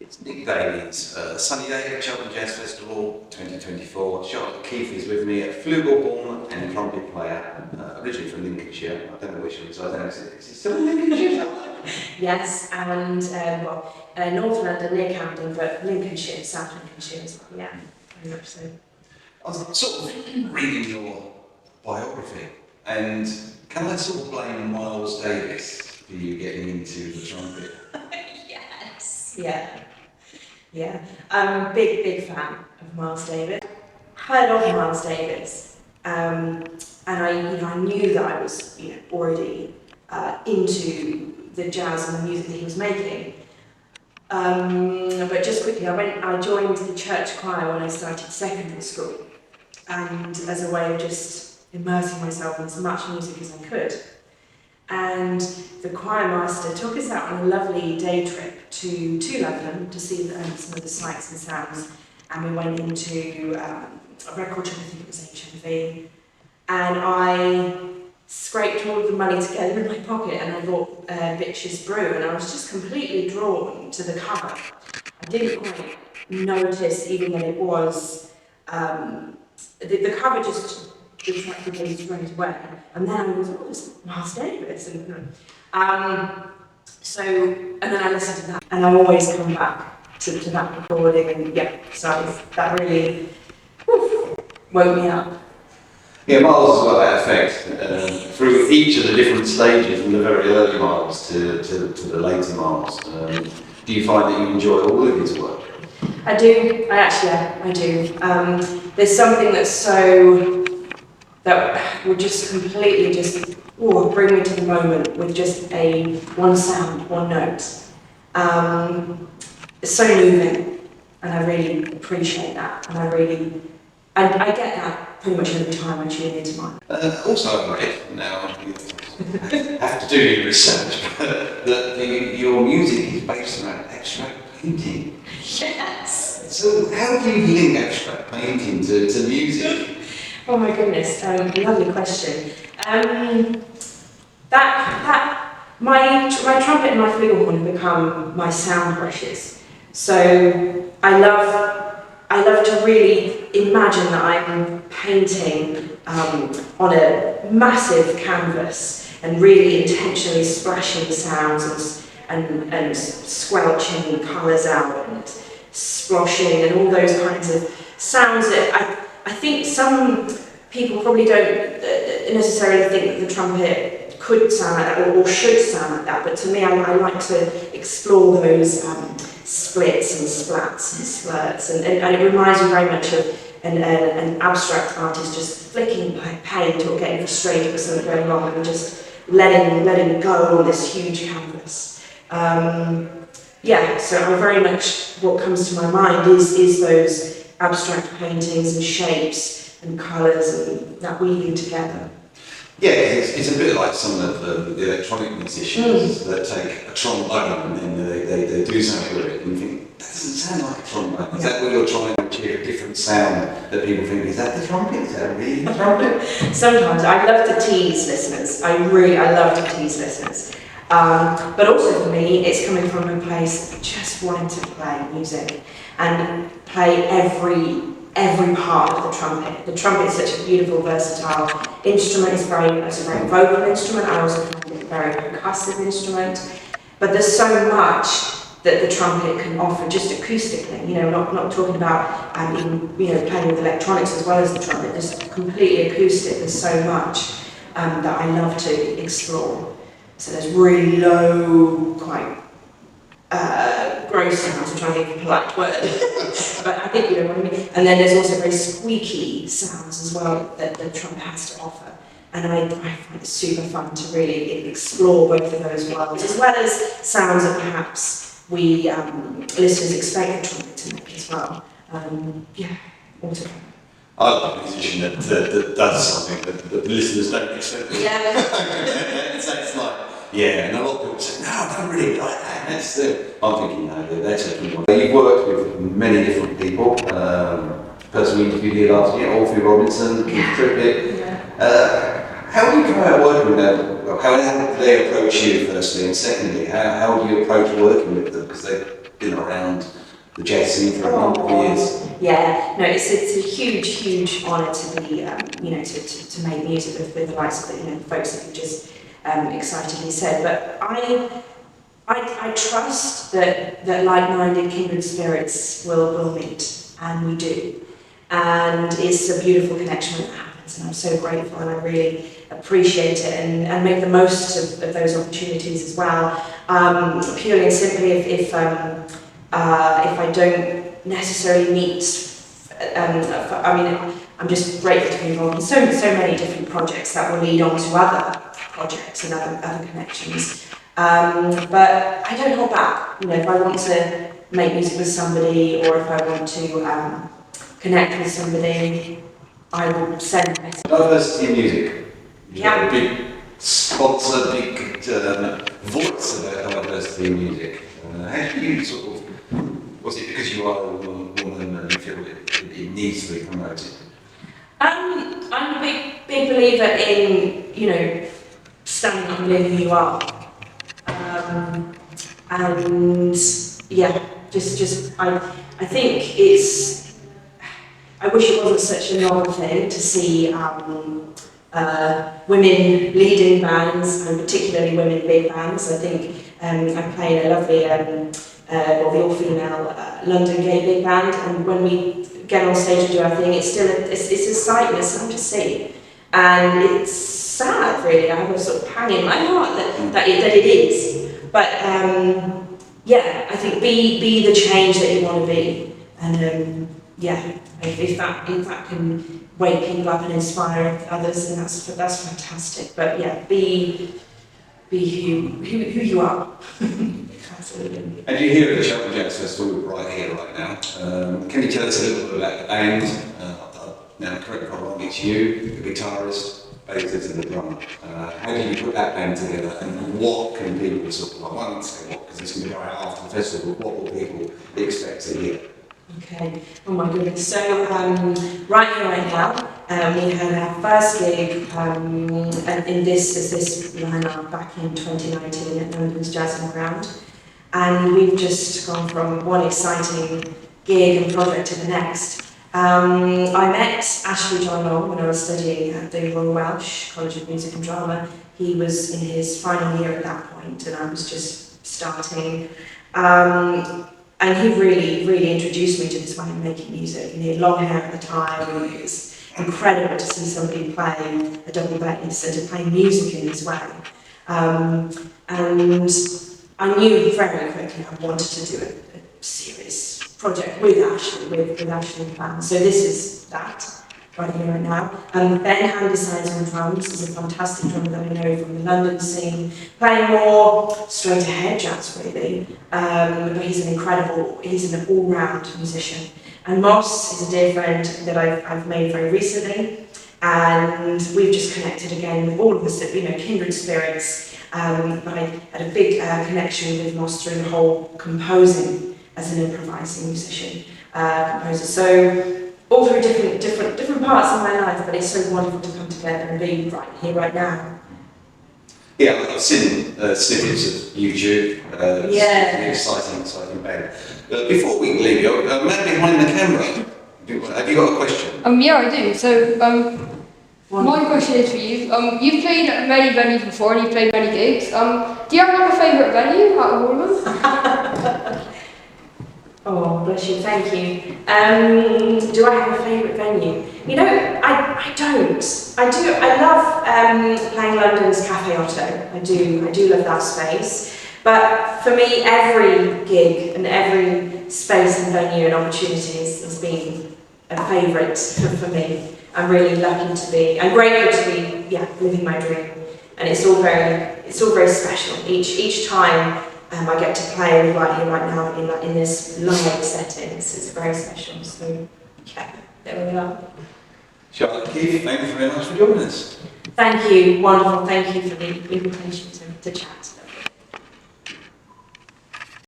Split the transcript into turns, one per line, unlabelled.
It's Nick Davies, sunny day at Cheltenham Jazz Festival 2024. Charlotte Keeffe is with me, a flugehorn and trumpet player, originally from Lincolnshire. I don't know which she is. I don't know, is it still in Lincolnshire?
Yes, and North London, near Camden, but Lincolnshire, South Lincolnshire as well, yeah, very much so.
I was sort of reading your biography, and can I sort of blame Miles Davis for you getting into the trumpet?
Yes. Yeah. I'm a big fan of Miles Davis. Heard of Miles Davis, and I knew that I was already into the jazz and the music that he was making. But just quickly, I joined the church choir when I started secondary school, and as a way of just immersing myself in as much music as I could. And the choir master took us out on a lovely day trip to London to see some of the sights and sounds. And we went into a record shop, I think it was HMV, and I scraped all of the money together in my pocket and I bought Bitch's Brew, and I was just completely drawn to the cover. I didn't quite notice even that it was, the cover just attracted me straight away, and then I was, it's Miles Davis, and then I listened to that, and I always come back to that recording, and so that really woke me up.
Yeah, Miles has got that effect through each of the different stages, from the very early Miles to the later Miles. Do you find that you enjoy all of his work?
I do. I do. There's something that would just completely bring me to the moment with just one sound, one note. It's so moving, and I really appreciate that, and I get that pretty much every time I tune into mine.
Also, I've read, now you have to do your research, but that your music is based around abstract painting.
Yes.
So how do you link abstract painting to music?
Oh my goodness, lovely question. My trumpet and my flugehorn have become my sound brushes. So I love to really imagine that I'm painting on a massive canvas and really intentionally splashing sounds and squelching colours out and sploshing and all those kinds of sounds that I think some people probably don't necessarily think that the trumpet could sound like that or should sound like that, but to me I like to explore those splits and splats and slurts, and it reminds me very much of an abstract artist just flicking paint or getting frustrated with something going wrong and just letting go on this huge canvas. So I very much, what comes to my mind is those abstract paintings and shapes and colours and that weaving together.
Yeah, it's a bit like some of the electronic musicians that take a trombone and then they do something with it and you think, that doesn't sound like a trombone. Is that what you're trying to achieve, a different sound that people think, is that the trumpet? Is that really the trumpet? Sometimes.
I love to tease listeners. I love to tease listeners. But also for me, it's coming from a place of just wanting to play music and play every part of the trumpet. The trumpet is such a beautiful, versatile instrument. It's a very vocal instrument. I also find it a very percussive instrument. But there's so much that the trumpet can offer just acoustically. Not talking about even playing with electronics as well as the trumpet. Just completely acoustic. There's so much that I love to explore. So there's really low, quite gross sounds, I'm trying to think of a polite word, but I think you know what I mean. And then there's also very squeaky sounds as well that the trumpet has to offer. And I find it super fun to really explore both of those worlds, as well as sounds that perhaps we listeners expect the trumpet to make as well. Altogether.
I love a musician that does something that the listeners don't expect.
Yeah.
It's like, and a lot of people say, no, I don't really like that. I'm thinking, no, they're taking one. You've worked with many different people. Person we interviewed here last year, Alfie Robinson, Keith Trippett. How do you try out working with them? How do they approach you, firstly, and secondly, how do you approach working with them? Because been around the jazz scene for a number of years.
Yeah, no, it's a huge honour to be, to make music with the likes of the folks that you just excitedly said. But I trust that like-minded kindred spirits will meet, and we do. And it's a beautiful connection when that happens, and I'm so grateful, and I really appreciate it, and make the most of those opportunities as well. Purely and simply, if I don't necessarily meet, I'm just grateful to be involved in so many different projects that will lead on to other projects and other connections. But I don't hold back. If I want to make music with somebody, or if I want to connect with somebody, I will send a message.
Diversity in music.
Yeah.
A big sponsor, big voice about diversity in music. How do you sort of, was it because you are a woman and you feel it needs to be promoted?
I'm a big believer in, standing up and being who you are. And yeah, I think I wish it wasn't such a normal thing to see women leading bands, and particularly women big bands. I think I play in a lovely, the all-female London gay big band, and when we get on stage and do our thing, it's still it's a sight and it's something to see, and it's sad, really. I have a sort of pang in my heart that it is, but I think be the change that you want to be, and if that can wake people up and inspire others, then that's fantastic. But yeah, be who you are. Absolutely.
And you're here at the Cheltenham Jazz Festival right here, right now. Can you tell us a little bit about the band? Now, correct me if I'm wrong, it's you, the guitarist, bassist and the drummer. How do you put that band together, and what can people sort of, I won't say what, because it's going to go out after the festival, but what will people expect to hear?
Okay, oh my goodness. So, right here, right now, we had our first gig in this lineup back in 2019 at London's Jazz Ground. And we've just gone from one exciting gig and project to the next. I met Ashley John Long when I was studying at the Royal Welsh College of Music and Drama. He was in his final year at that point, and I was just starting. And he really introduced me to this way of making music. And he had long hair at the time, and it was incredible to see somebody play a double bass and to play music in this way. And I knew very quickly I wanted to do a serious project with Ashley, with Ashley and Plan. So this is that, right here right now. Ben Handesize on drums is a fantastic drummer that I know from the London scene, playing more straight ahead jazz really, but he's an all-round musician. And Moss is a dear friend that I've made very recently, and we've just connected again with all of us, kindred spirits. But I had a big connection with Moss through the whole composing as an improvising musician, composer. So all through different parts of my life, but it's so wonderful to come together and be right here, right now.
Yeah, I've seen snippets of YouTube. It's an exciting band. Before we leave you, man behind the camera, have you got a question?
Yeah, I do. So, my question is for you. You've played at many venues before, and you've played many gigs. Do you have a favourite venue out of all of them?
Oh, bless you, thank you. Do I have a favourite venue? I don't. I love playing London's Cafe Otto. I do love that space. But for me, every gig and every space and venue and opportunity has been a favourite for me. I'm really lucky to be, I'm grateful to be, living my dream. And it's all very special. Each time I get to play right here, right now, in this live setting. It's very special. So, there we are.
Charlotte Keeffe, thank you very much for joining us.
Thank you. Wonderful. Thank you for the invitation to chat.